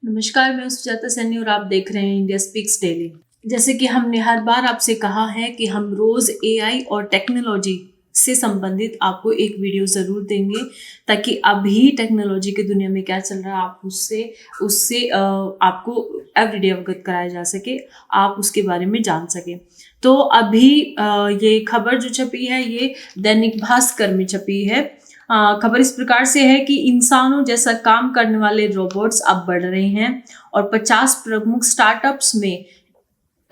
नमस्कार, मैं सुजाता सैनी और आप देख रहे हैं इंडिया स्पीक्स डेली। जैसे कि हमने हर बार आपसे कहा है कि हम रोज़ एआई और टेक्नोलॉजी से संबंधित आपको एक वीडियो ज़रूर देंगे, ताकि अभी टेक्नोलॉजी की दुनिया में क्या चल रहा है आप उससे उससे आपको एवरीडे अवगत कराया जा सके, आप उसके बारे में जान सकें। तो अभी ये खबर जो छपी है ये दैनिक भास्कर में छपी है। खबर इस प्रकार से है कि इंसानों जैसा काम करने वाले रोबोट्स अब बढ़ रहे हैं और 50 प्रमुख स्टार्टअप्स में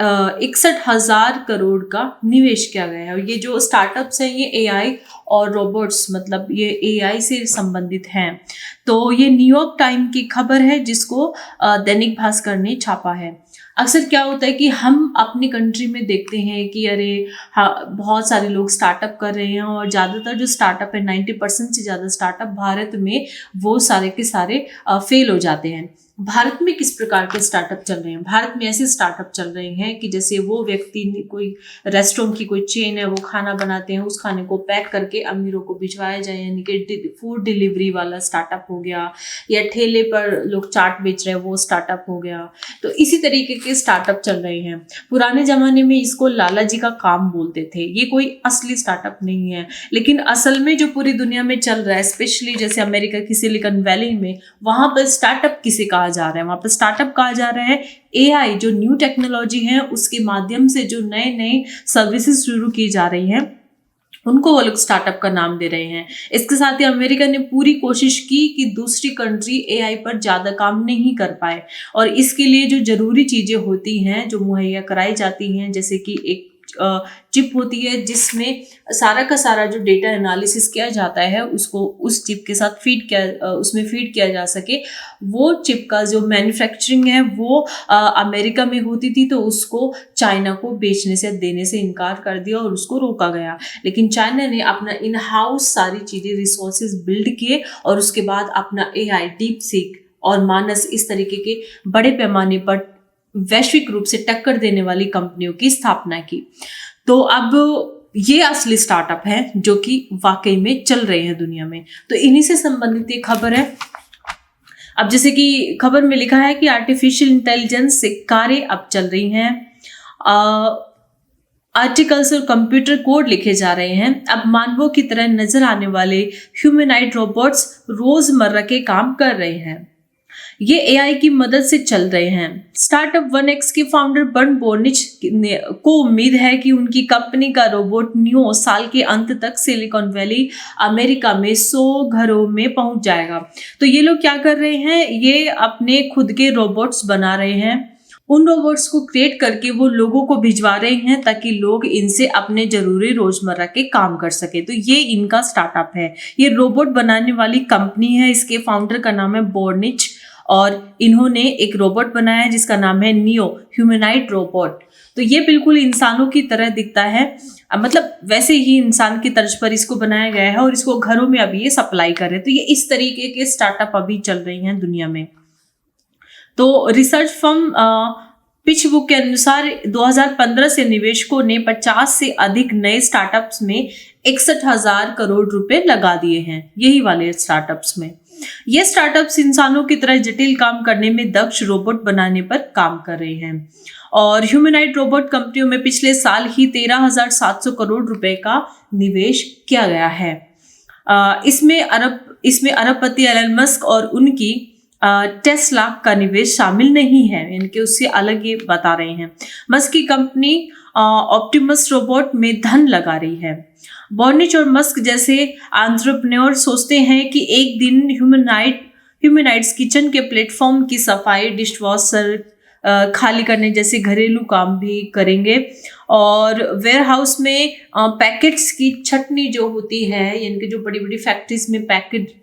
61,000 करोड़ का निवेश किया गया है। और ये जो स्टार्टअप्स हैं ये एआई और रोबोट्स मतलब ये एआई से संबंधित हैं। तो ये न्यूयॉर्क टाइम की खबर है जिसको दैनिक भास्कर ने छापा है। अक्सर क्या होता है कि हम अपनी कंट्री में देखते हैं कि अरे हाँ, बहुत सारे लोग स्टार्टअप कर रहे हैं और ज़्यादातर जो स्टार्टअप है 90% से ज़्यादा स्टार्टअप भारत में वो सारे के सारे फेल हो जाते हैं। भारत में किस प्रकार के स्टार्टअप चल रहे हैं? भारत में ऐसे स्टार्टअप चल रहे हैं कि जैसे वो व्यक्ति कोई रेस्टोरेंट की कोई चेन है, वो खाना बनाते हैं, उस खाने को पैक करके अमीरों को भिजवाया जाए, यानी कि फूड डिलीवरी वाला स्टार्टअप हो गया, या ठेले पर लोग चाट बेच रहे हैं वो स्टार्टअप हो गया। तो इसी तरीके के स्टार्टअप चल रहे हैं। पुराने जमाने में इसको लाला जी का काम बोलते थे। ये कोई असली स्टार्टअप नहीं है, लेकिन असल में जो पूरी दुनिया में चल रहा है, स्पेशली जैसे अमेरिका की सिलिकॉन वैली में, वहां पर स्टार्टअप किसे कहा जा रहा है? वहां पर स्टार्टअप कहा जा रहा है एआई, जो न्यू टेक्नोलॉजी है उसके माध्यम से जो नए नए सर्विसेज शुरू की जा रही हैं उनको वो लोग स्टार्टअप का नाम दे रहे हैं। इसके साथ ही अमेरिका ने पूरी कोशिश की कि दूसरी कंट्री एआई पर ज़्यादा काम नहीं कर पाए, और इसके लिए जो ज़रूरी चीज़ें होती हैं जो मुहैया कराई जाती हैं, जैसे कि एक चिप होती है जिसमें सारा का सारा जो डेटा एनालिसिस किया जाता है उसको उस चिप के साथ उसमें फीड किया जा सके। वो चिप का जो मैन्युफैक्चरिंग है वो अमेरिका में होती थी, तो उसको चाइना को बेचने से देने से इनकार कर दिया और उसको रोका गया। लेकिन चाइना ने अपना इन हाउस सारी चीज़ें रिसोर्सेज बिल्ड किए और उसके बाद अपना एआई, डीप सीक और मानस, इस तरीके के बड़े पैमाने पर वैश्विक रूप से टक्कर देने वाली कंपनियों की स्थापना की। तो अब ये असली स्टार्टअप है जो कि वाकई में चल रहे हैं दुनिया में। तो इन्हीं से संबंधित एक खबर है। अब जैसे कि खबर में लिखा है कि आर्टिफिशियल इंटेलिजेंस से कारें अब चल रही हैं, आर्टिकल्स और कंप्यूटर कोड लिखे जा रहे हैं। अब मानवों की तरह नजर आने वाले ह्यूमनॉइड रोबोट्स रोजमर्रा के काम कर रहे हैं। ये एआई की मदद से चल रहे हैं। स्टार्टअप 1X के फाउंडर बर्न बोर्निच को उम्मीद है कि उनकी कंपनी का रोबोट नियो साल के अंत तक सिलिकॉन वैली अमेरिका में 100 घरों में पहुंच जाएगा। तो ये लोग क्या कर रहे हैं? ये अपने खुद के रोबोट्स बना रहे हैं। उन रोबोट्स को क्रिएट करके वो लोगों को भिजवा रहे हैं ताकि लोग इनसे अपने जरूरी रोजमर्रा के काम कर सके। तो ये इनका स्टार्टअप है। ये रोबोट बनाने वाली कंपनी है। इसके फाउंडर का नाम है बोर्निच और इन्होंने एक रोबोट बनाया है जिसका नाम है नियो ह्यूमनॉइड रोबोट। तो ये बिल्कुल इंसानों की तरह दिखता है, मतलब वैसे ही इंसान की तर्ज पर इसको बनाया गया है और इसको घरों में अभी ये सप्लाई कर रहे हैं। तो ये इस तरीके के स्टार्टअप अभी चल रही हैं दुनिया में। तो रिसर्च फर्म पिच बुक के अनुसार 2015 से निवेशकों ने 50 से अधिक नए स्टार्टअप्स में 61,000 करोड़ रुपए लगा दिए हैं। यही वाले स्टार्टअप्स में ये स्टार्टअप्स इंसानों की तरह जटिल काम करने में दक्ष रोबोट बनाने पर काम कर रहे हैं। और ह्यूमनॉइड रोबोट कंपनियों में पिछले साल ही 13,700 करोड़ रुपए का निवेश किया गया है। इसमें अरबपति एलन मस्क और उनकी टेस्ला का निवेश शामिल नहीं है, यानी कि उससे अलग ये बता रहे हैं। मस्क की कंपनी ऑप्टिमस रोबोट में धन लगा रही है। बॉर्निच और मस्क जैसे एंटरप्रेन्योर सोचते हैं कि एक दिन ह्यूमनॉइड्स किचन के प्लेटफॉर्म की सफाई, डिशवॉशर खाली करने जैसे घरेलू काम भी करेंगे। और वेयरहाउस में पैकेट्स की छटनी जो होती है, यानी कि जो बड़ी बड़ी फैक्ट्रीज में पैकेट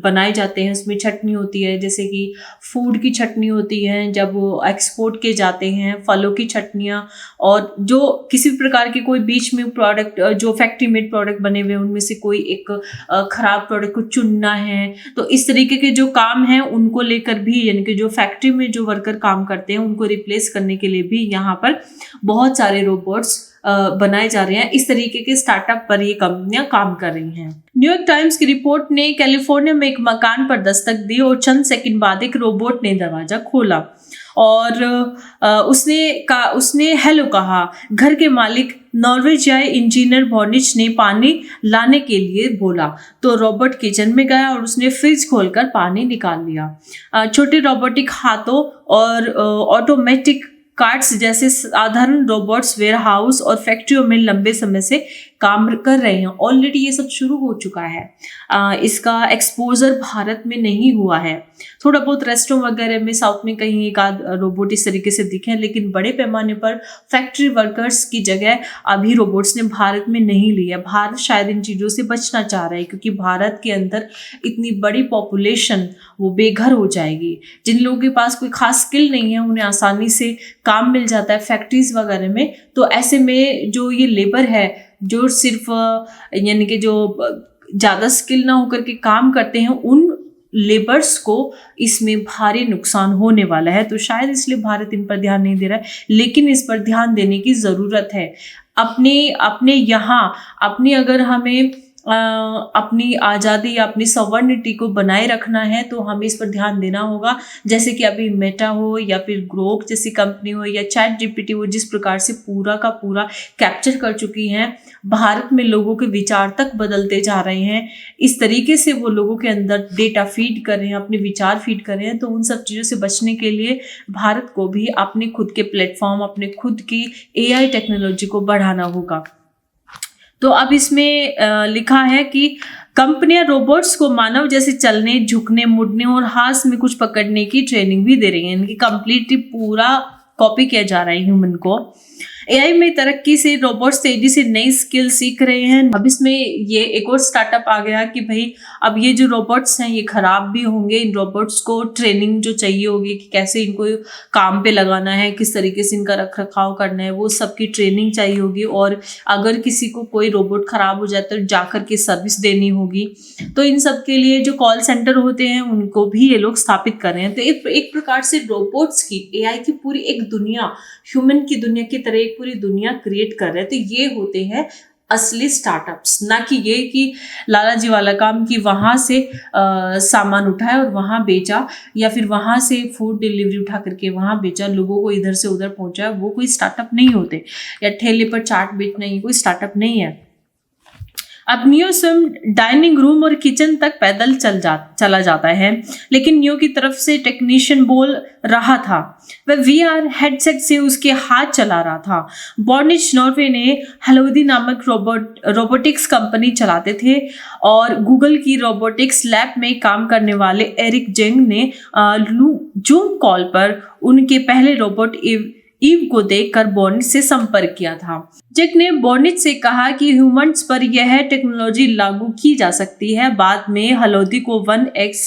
बनाए जाते हैं उसमें छटनी होती है, जैसे कि फूड की छटनी होती है जब वो एक्सपोर्ट के जाते हैं, फलों की छटनियाँ, और जो किसी प्रकार के कोई बीच में प्रोडक्ट जो फैक्ट्री मेड प्रोडक्ट बने हुए उनमें से कोई एक खराब प्रोडक्ट को चुनना है। तो इस तरीके के जो काम हैं उनको लेकर भी, यानी कि जो फैक्ट्री में जो वर्कर काम करते हैं उनको रिप्लेस करने के लिए भी यहाँ पर बहुत सारे रोबोट्स बनाए जा रहे हैं। इस तरीके के स्टार्टअप पर ये कंपनियां काम कर रही हैं। न्यूयॉर्क टाइम्स की रिपोर्ट ने कैलिफोर्निया में एक मकान पर दस्तक दी और चंद सेकंड बाद एक रोबोट ने दरवाजा खोला और उसने हेलो कहा। घर के मालिक नॉर्वेजियाई इंजीनियर बॉर्निच ने पानी लाने के लिए बोला तो रोबोट किचन में गया और उसने फ्रिज खोलकर पानी निकाल लिया। छोटे रोबोटिक हाथों और ऑटोमेटिक कार्ट्स जैसे साधारण रोबोट्स वेयर हाउस और फैक्ट्रियों में लंबे समय से काम कर रहे हैं। ऑलरेडी ये सब शुरू हो चुका है। इसका एक्सपोजर भारत में नहीं हुआ है। थोड़ा बहुत रेस्टोरेंट वगैरह में साउथ में कहीं एक आध रोबोट इस तरीके से दिखे हैं, लेकिन बड़े पैमाने पर फैक्ट्री वर्कर्स की जगह अभी रोबोट्स ने भारत में नहीं ली है। भारत शायद इन चीज़ों से बचना चाह रहा है क्योंकि भारत के अंदर इतनी बड़ी पॉपुलेशन वो बेघर हो जाएगी। जिन लोगों के पास कोई खास स्किल नहीं है उन्हें आसानी से काम मिल जाता है फैक्ट्रीज वगैरह में। तो ऐसे में जो ये लेबर है जो सिर्फ यानी कि जो ज़्यादा स्किल ना होकर के काम करते हैं उन लेबर्स को इसमें भारी नुकसान होने वाला है। तो शायद इसलिए भारत इन पर ध्यान नहीं दे रहा है, लेकिन इस पर ध्यान देने की ज़रूरत है। अपने यहाँ अगर हमें अपनी आज़ादी या अपनी सवर्निटी को बनाए रखना है तो हमें इस पर ध्यान देना होगा। जैसे कि अभी मेटा हो या फिर ग्रोक जैसी कंपनी हो या चैट जीपीटी हो, जिस प्रकार से पूरा का पूरा कैप्चर कर चुकी हैं, भारत में लोगों के विचार तक बदलते जा रहे हैं। इस तरीके से वो लोगों के अंदर डेटा फीड कर रहे हैं, अपने विचार फीड कर रहे हैं। तो उन सब चीज़ों से बचने के लिए भारत को भी अपने खुद के प्लेटफॉर्म, अपने खुद की एआई टेक्नोलॉजी को बढ़ाना होगा। तो अब इसमें लिखा है कि कंपनियां रोबोट्स को मानव जैसे चलने, झुकने, मुड़ने और हाथ में कुछ पकड़ने की ट्रेनिंग भी दे रही हैं। इनकी कंप्लीटली पूरा कॉपी किया जा रहा है ह्यूमन को। एआई में तरक्की से रोबोट्स तेजी से नई स्किल सीख रहे हैं। अब इसमें ये एक और स्टार्टअप आ गया कि भाई अब ये जो रोबोट्स हैं ये खराब भी होंगे। इन रोबोट्स को ट्रेनिंग जो चाहिए होगी कि कैसे इनको काम पे लगाना है, किस तरीके से इनका रख रखाव करना है, वो सबकी ट्रेनिंग चाहिए होगी। और अगर किसी को कोई रोबोट खराब हो जाए तो जाकर के सर्विस देनी होगी। तो इन सब के लिए जो कॉल सेंटर होते हैं उनको भी ये लोग स्थापित कर रहे हैं। तो एक प्रकार से रोबोट्स की, एआई की पूरी एक दुनिया, ह्यूमन की दुनिया की तरह एक पूरी दुनिया क्रिएट कर रहे हैं। तो ये होते हैं असली स्टार्टअप्स, ना कि ये कि लाला जी वाला काम कि वहाँ से सामान उठाया और वहाँ बेचा या फिर वहाँ से फूड डिलीवरी उठा करके वहाँ बेचा, लोगों को इधर से उधर पहुँचाया। वो कोई स्टार्टअप नहीं होते। या ठेले पर चाट बेचना ये कोई स्टार्टअप नहीं है। अब नियो स्वयं डाइनिंग रूम और किचन तक पैदल चला जाता है, लेकिन नियो की तरफ से टेक्नीशियन बोल रहा था। वह वीआर हेडसेट से उसके हाथ चला रहा था। बॉर्निच नॉर्वे ने हेलोदी नामक रोबोटिक्स कंपनी चलाते थे और गूगल की रोबोटिक्स लैब में काम करने वाले एरिक जेंग ने जूम कॉल पर उनके पहले रोबोट ईव को देखकर बॉर्निच से संपर्क किया था। जेक ने बॉर्निच से कहा कि ह्यूमन्स पर यह टेक्नोलॉजी लागू की जा सकती है। बाद में हेलोदी को 1X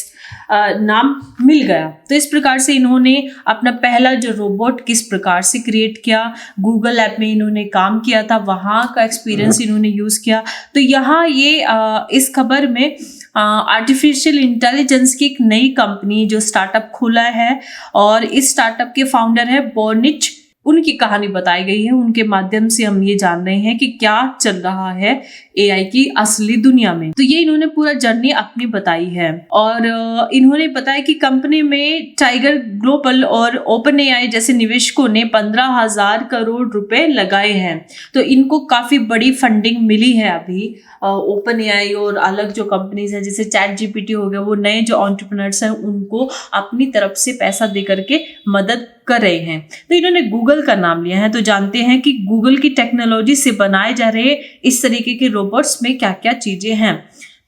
नाम मिल गया। तो इस प्रकार से इन्होंने अपना पहला जो रोबोट किस प्रकार से क्रिएट किया, गूगल ऐप में इन्होंने काम किया था, वहाँ का एक्सपीरियंस इन्होंने यूज़ किया। तो यहाँ ये इस खबर में आर्टिफिशियल इंटेलिजेंस की एक नई कंपनी जो स्टार्टअप खुला है और इस स्टार्टअप के फाउंडर है बॉर्निच, उनकी कहानी बताई गई है। उनके माध्यम से हम ये जान रहे हैं कि क्या चल रहा है एआई की असली दुनिया में। तो ये इन्होंने पूरा जर्नी अपनी बताई है और इन्होंने बताया कि कंपनी में टाइगर ग्लोबल और ओपन एआई जैसे निवेशकों ने 15,000 करोड़ रुपए लगाए हैं। तो इनको काफी बड़ी फंडिंग मिली है अभी। ओपन एआई और अलग जो कंपनीज है जैसे चैट जीपीटी हो गया, वो नए जो एंटरप्रेन्योर्स हैं उनको अपनी तरफ से पैसा दे करके मदद कर रहे हैं। तो इन्होंने गूगल का नाम लिया है। तो जानते हैं कि गूगल की टेक्नोलॉजी से बनाए जा रहे इस तरीके के रोबोट्स में क्या क्या चीजें हैं।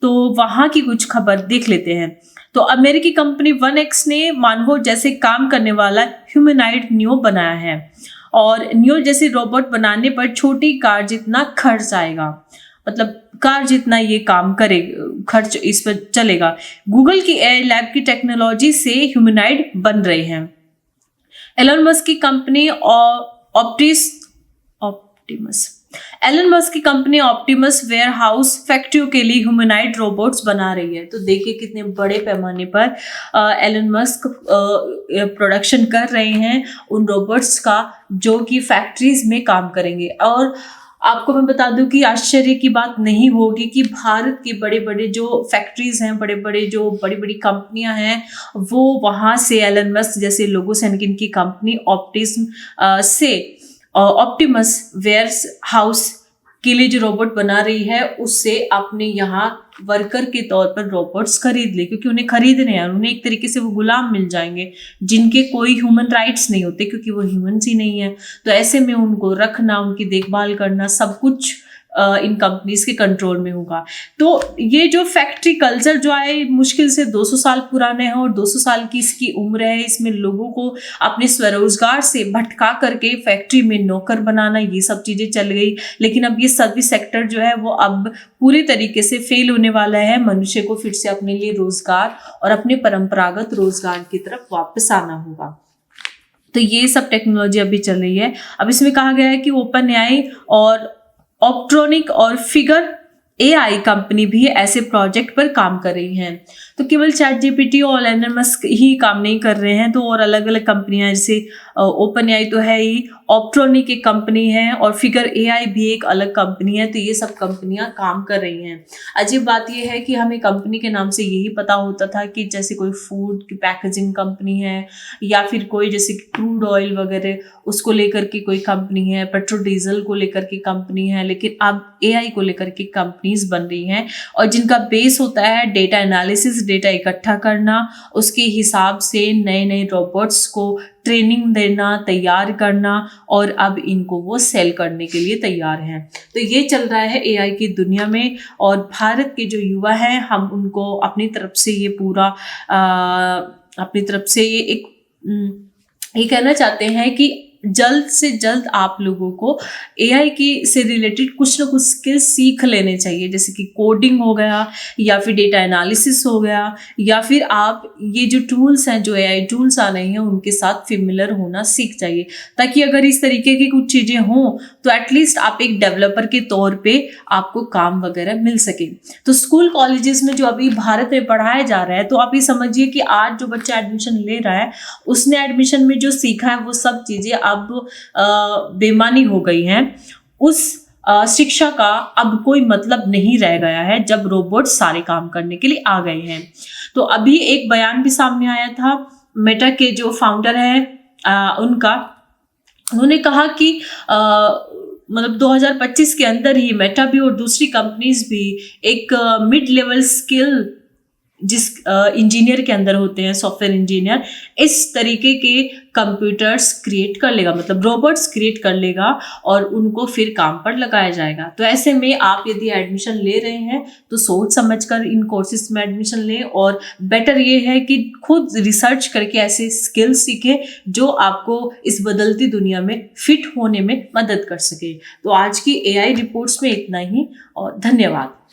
तो वहां की कुछ खबर देख लेते हैं। तो अमेरिकी कंपनी 1X ने मानवों जैसे काम करने वाला ह्यूमनॉइड नियो बनाया है और नियो जैसे रोबोट बनाने पर छोटी कार जितना खर्च आएगा, मतलब कार जितना ये काम करे, खर्च इस पर चलेगा। गूगल की एआई लैब की टेक्नोलॉजी से ह्यूमनॉइड बन रहे हैं। एलन मस्क की कंपनी ऑप्टिमस वेयरहाउस फैक्ट्रियों के लिए ह्यूमनॉइड रोबोट्स बना रही है। तो देखिए कितने बड़े पैमाने पर एलन मस्क प्रोडक्शन कर रहे हैं उन रोबोट्स का जो कि फैक्ट्रीज में काम करेंगे। और आपको मैं बता दूं कि आश्चर्य की बात नहीं होगी कि भारत के बड़े बड़े जो फैक्ट्रीज हैं, बड़े बड़े जो बड़ी बड़ी कंपनियां हैं, वो वहाँ से एलन मस्क जैसे लोगों से, इनकी कंपनी ऑप्टिमस वेयर हाउस के लिए जो रोबोट बना रही है, उससे अपने यहाँ वर्कर के तौर पर रोबोट्स खरीद ले, क्योंकि उन्हें खरीदने हैं, उन्हें एक तरीके से वो गुलाम मिल जाएंगे जिनके कोई ह्यूमन राइट्स नहीं होते, क्योंकि वो ह्यूमंस ही नहीं है। तो ऐसे में उनको रखना, उनकी देखभाल करना, सब कुछ इन कंपनीज के कंट्रोल में होगा। तो ये जो फैक्ट्री कल्चर जो आए, मुश्किल से 200 साल पुराने हैं और 200 साल की इसकी उम्र है। इसमें लोगों को अपने स्वरोजगार से भटका करके फैक्ट्री में नौकर बनाना, ये सब चीजें चल गई। लेकिन अब ये सर्विस सेक्टर जो है वो अब पूरे तरीके से फेल होने वाला है। मनुष्य को फिर से अपने लिए रोजगार और अपने परंपरागत रोजगार की तरफ वापस आना होगा। तो ये सब टेक्नोलॉजी अभी चल रही है। अब इसमें कहा गया है कि ओपन एआई और ऑप्ट्रॉनिक और फिगर एआई कंपनी भी ऐसे प्रोजेक्ट पर काम कर रही हैं। तो केवल चैट जीपीटी और एलन मस्क ही काम नहीं कर रहे हैं, तो और अलग अलग कंपनियां, जैसे ओपन एआई तो है ही, ऑप्ट्रॉनिक एक कंपनी है और फिगर एआई भी एक अलग कंपनी है। तो ये सब कंपनियां काम कर रही हैं। अजीब बात यह है कि हमें कंपनी के नाम से यही पता होता था कि जैसे कोई फूड की पैकेजिंग कंपनी है, या फिर कोई जैसे क्रूड ऑयल वगैरह उसको लेकर के कोई कंपनी है, पेट्रोल डीजल को लेकर के कंपनी है। लेकिन अब एआई को लेकर के कंपनीज बन रही हैं, और जिनका बेस होता है डेटा एनालिसिस, डेटा इकट्ठा करना, उसके हिसाब से नए नए रोबोट्स को ट्रेनिंग देना, तैयार करना, और अब इनको वो सेल करने के लिए तैयार हैं। तो ये चल रहा है एआई की दुनिया में, और भारत के जो युवा हैं, हम उनको अपनी तरफ से ये पूरा अपनी तरफ से ये कहना चाहते हैं कि जल्द से जल्द आप लोगों को एआई की से रिलेटेड कुछ ना कुछ स्किल्स सीख लेने चाहिए, जैसे कि कोडिंग हो गया, या फिर डेटा एनालिसिस हो गया, या फिर आप ये जो टूल्स हैं, जो एआई टूल्स आ रही हैं, उनके साथ फेमिलियर होना सीख जाइए, ताकि अगर इस तरीके की कुछ चीज़ें हों तो एटलीस्ट आप एक डेवलपर के तौर पे आपको काम वगैरह मिल सके। तो स्कूल कॉलेजेस में जो अभी भारत में पढ़ाया जा रहा है, तो आप ये समझिए कि आज जो बच्चा एडमिशन ले रहा है, उसने एडमिशन में जो सीखा है वो सब चीज़ें अब बेमानी हो गई हैं। उस शिक्षा का अब कोई मतलब नहीं रह गया है, जब रोबोट सारे काम करने के लिए आ गए हैं। तो अभी एक बयान भी सामने आया था, मेटा के जो फाउंडर हैं उन्होंने कहा कि मतलब 2025 के अंदर ही मेटा भी और दूसरी कंपनीज भी एक मिड लेवल स्किल जिस इंजीनियर के अंदर होते हैं, सॉफ्टवेयर इंजीनियर, इस तरीके के कंप्यूटर्स क्रिएट कर लेगा, मतलब रोबोट्स क्रिएट कर लेगा, और उनको फिर काम पर लगाया जाएगा। तो ऐसे में आप यदि एडमिशन ले रहे हैं तो सोच समझकर इन कोर्सेज में एडमिशन लें, और बेटर ये है कि खुद रिसर्च करके ऐसे स्किल्स सीखें जो आपको इस बदलती दुनिया में फिट होने में मदद कर सके। तो आज की एआई रिपोर्ट्स में इतना ही, और धन्यवाद।